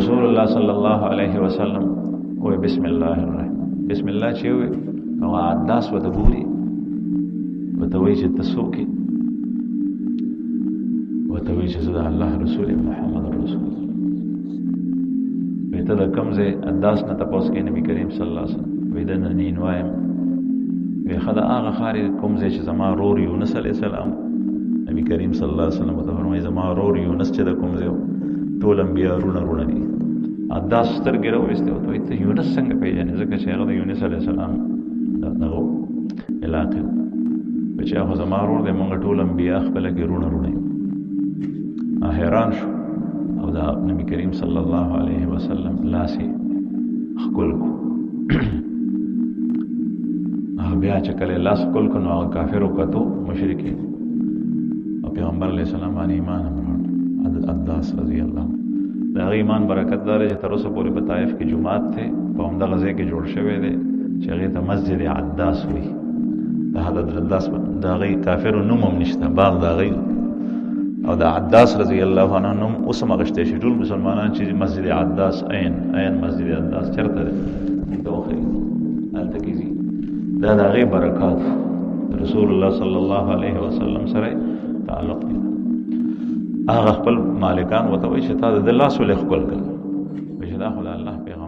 رسول الله صلی الله علیه وسلم وی بسم الله الرحمن بسم الله چې وی نو عداس وته ګوري وته وی چې تسوکي وته وی چې زه الله رسول محمد رسول وی ته د کمزه عداس نه تاسو کې نبی کریم صلی الله علیه وسلم وی د نن وایم وی خدا هغه خاري کومزه چې زما رور یونس علی السلام نبی کریم صلی الله علیه وسلم ته فرمایي زما رور یونس چې د کومزه ټول انبیاء رونه دي عداس سترګې راوېستې او ته یونس څنګه پیژنې ځکه چې هغه د یونس علیه السلام دغه علاقې چې هغه زما رور دی موږ ټول انبیاء خپله کې رونه یو حیران شو او دا نبی کریم صلی الله علیه وسلم لاسې ښکل کو بیا چې کله لاس ښکل کو نو هغه کافرو کتو مشرکین او پیغمبر علیه السلام باندې ایمان هم راوړ عداس رضی الله د هغه ایمان برکت دار چې تر اوسه پورې په طائف کې جمعات ته په همدغه ځای کې جوړ شوی دی چې هغې ته مسجد عداس وایي د حضرت عداس د هغې کافرو نوم هم نشته باغ د هغې او د عداس رضی الله عنه نوم اوس هم اخیستی شي ټول مسلمانان چې مسجد عداس عین مسجد عداس چېرته دی ته وښیي هلته کې ځي دا د هغې برکات رسول الله صلی الله علیه وسلم سره تعلق دی هغه خپل مالکان ورته وایي چې تا د لاس ولې ښکل کړه وایي چې دا خو د الله پیغام